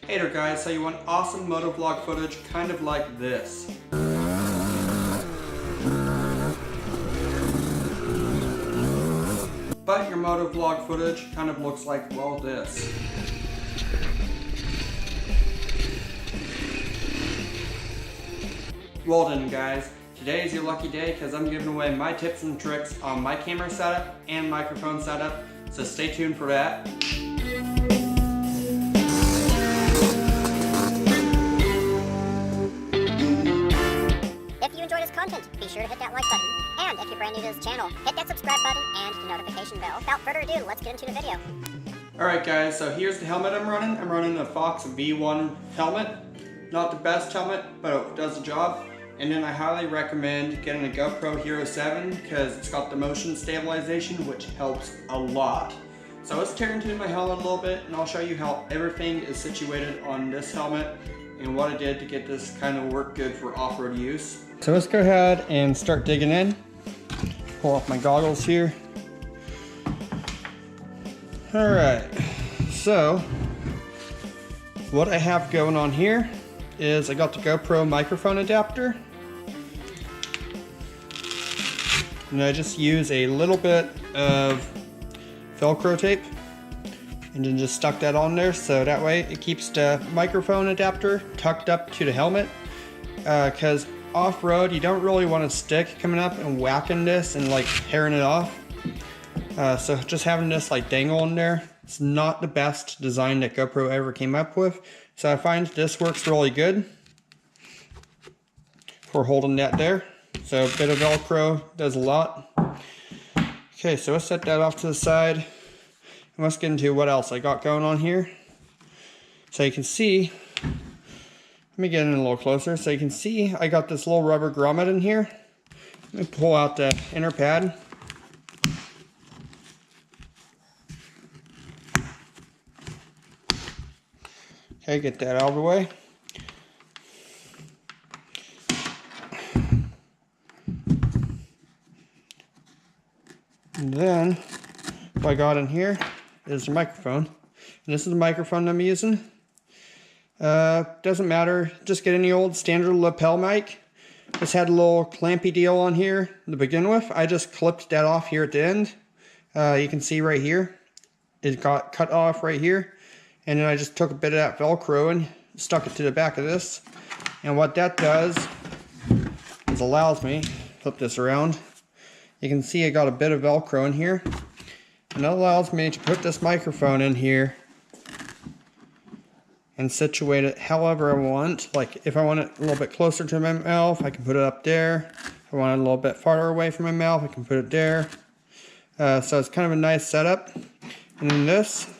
Hey there guys, so you want awesome motovlog footage kind of like this. But your motovlog footage kind of looks like, well, this. Well then guys, today is your lucky day because I'm giving away my tips and tricks on my camera setup and microphone setup, so stay tuned for that. If you enjoy this content, be sure to hit that like button. And if you're brand new to this channel, hit that subscribe button and the notification bell. Without further ado, let's get into the video. Alright guys, so here's the helmet I'm running. I'm running the Fox V1 helmet. Not the best helmet, but it does the job. And then I highly recommend getting a GoPro Hero 7 because it's got the motion stabilization, which helps a lot. So let's tear into my helmet a little bit and I'll show you how everything is situated on this helmet and what I did to get this kind of work good for off-road use. So let's go ahead and start digging in. Pull off my goggles here. Alright, so what I have going on here is I got the GoPro microphone adapter. And I just use a little bit of Velcro tape and then just stuck that on there so that way it keeps the microphone adapter tucked up to the helmet, because off-road you don't really want a stick coming up and whacking this and like tearing it off. So just having this like dangle in there, it's not the best design that GoPro ever came up with. So I find this works really good for holding that there. So a bit of Velcro does a lot. Okay, so let's set that off to the side. And let's get into what else I got going on here. So you can see, let me get in a little closer. So you can see I got this little rubber grommet in here. Let me pull out the inner pad. Okay, get that out of the way. And then what I got in here is the microphone. And this is the microphone I'm using. Doesn't matter, just get any old standard lapel mic. This had a little clampy deal on here to begin with. I just clipped that off here at the end. You can see right here, it got cut off right here. And then I just took a bit of that Velcro and stuck it to the back of this. And what that does is allows me, flip this around, you can see I got a bit of Velcro in here. And that allows me to put this microphone in here and situate it however I want. Like if I want it a little bit closer to my mouth, I can put it up there. If I want it a little bit farther away from my mouth, I can put it there. So it's kind of a nice setup. And then this,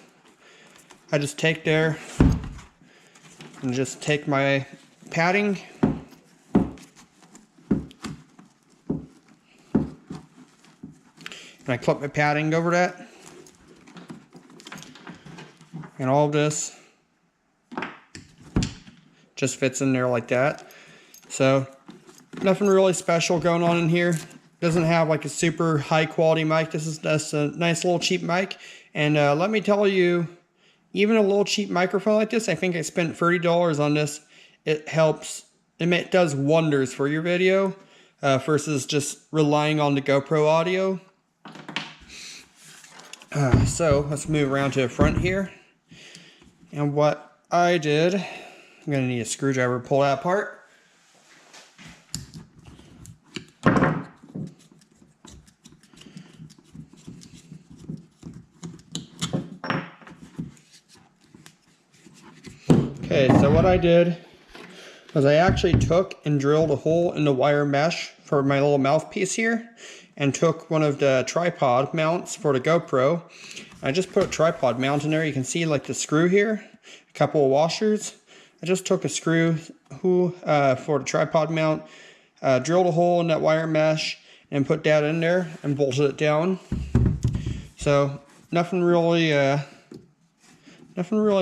I just take there and just take my padding and I clip my padding over that, and all of this just fits in there like that. So nothing really special going on in here. Doesn't have like a super high quality mic. This is just a nice little cheap mic, and let me tell you, even a little cheap microphone like this, I think I spent $30 on this. It helps, it does wonders for your video versus just relying on the GoPro audio. So let's move around to the front here. And what I did, I'm going to need a screwdriver to pull that apart. Okay, so what I did was I actually took and drilled a hole in the wire mesh for my little mouthpiece here, and took one of the tripod mounts for the GoPro. I just put a tripod mount in there. You can see like the screw here, a couple of washers. I just took a screw for the tripod mount, drilled a hole in that wire mesh, and put that in there and bolted it down. So nothing really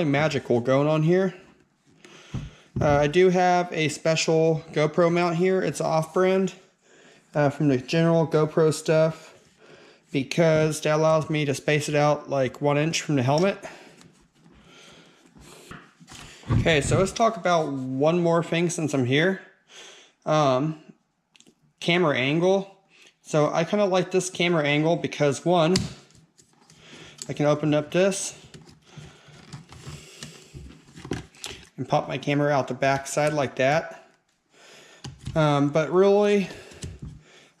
magical going on here. I do have a special GoPro mount here. It's off-brand from the general GoPro stuff, because that allows me to space it out like 1 inch from the helmet. Okay, so let's talk about one more thing since I'm here. Camera angle. So I kind of like this camera angle because one, I can open up this and pop my camera out the back side like that. But really,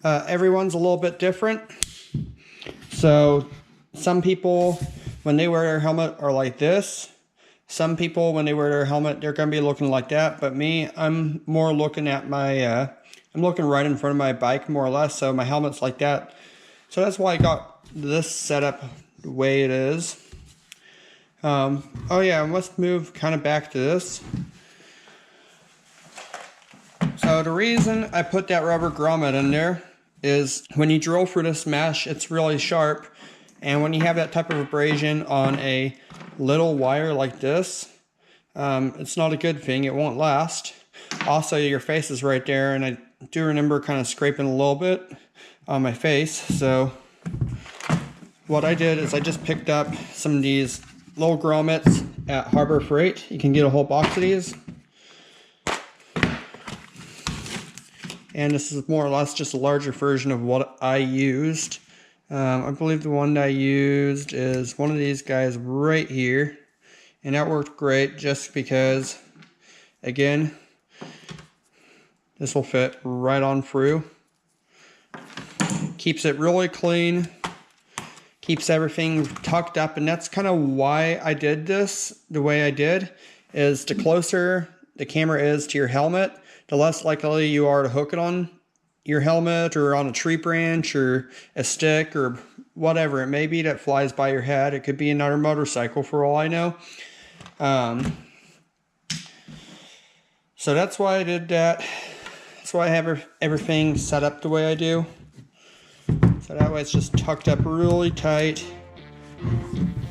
everyone's a little bit different. So some people, when they wear their helmet, are like this. Some people, when they wear their helmet, they're going to be looking like that. But me, I'm more looking at my, I'm looking right in front of my bike, more or less. So my helmet's like that. So that's why I got this setup the way it is. Oh yeah, let's move kind of back to this. So the reason I put that rubber grommet in there is when you drill through this mesh, it's really sharp. And when you have that type of abrasion on a little wire like this, it's not a good thing. It won't last. Also, your face is right there, and I do remember kind of scraping a little bit on my face. So what I did is I just picked up some of these little grommets at Harbor Freight. You can get a whole box of these. And this is more or less just a larger version of what I used. I believe the one that I used is one of these guys right here. And that worked great just because, again, this will fit right on through. Keeps it really clean. Keeps everything tucked up. And that's kind of why I did this the way I did. Is the closer the camera is to your helmet, the less likely you are to hook it on your helmet or on a tree branch or a stick or whatever it may be that flies by your head. It could be another motorcycle for all I know. So that's why I did that. That's why I have everything set up the way I do. So that way it's just tucked up really tight.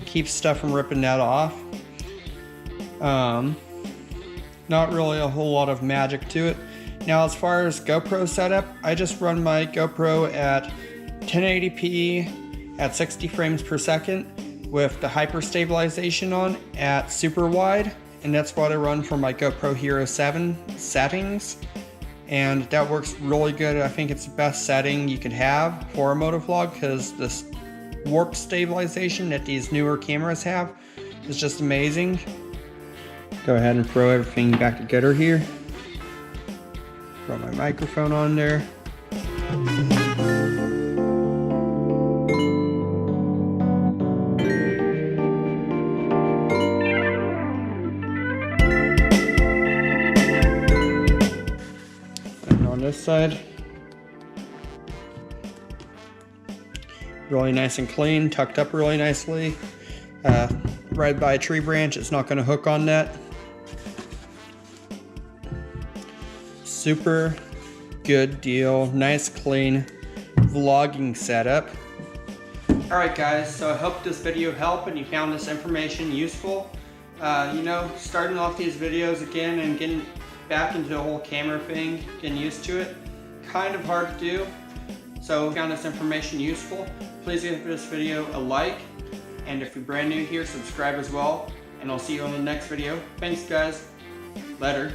Keeps stuff from ripping that off. Not really a whole lot of magic to it. Now, as far as GoPro setup, I just run my GoPro at 1080p at 60 frames per second with the hyper stabilization on at super wide, and that's what I run for my GoPro Hero 7 settings, and that works really good. I think it's the best setting you could have for a motovlog because this warp stabilization that these newer cameras have is just amazing. Go ahead and throw everything back together here. Throw my microphone on there. And on this side, really nice and clean, tucked up really nicely. Right by a tree branch, it's not going to hook on that. Super good deal, nice clean vlogging setup. Alright guys, so I hope this video helped and you found this information useful. You know, starting off these videos again and getting back into the whole camera thing, getting used to it, kind of hard to do. So if you found this information useful, please give this video a like, and if you're brand new here, subscribe as well, and I'll see you on the next video. Thanks guys, later.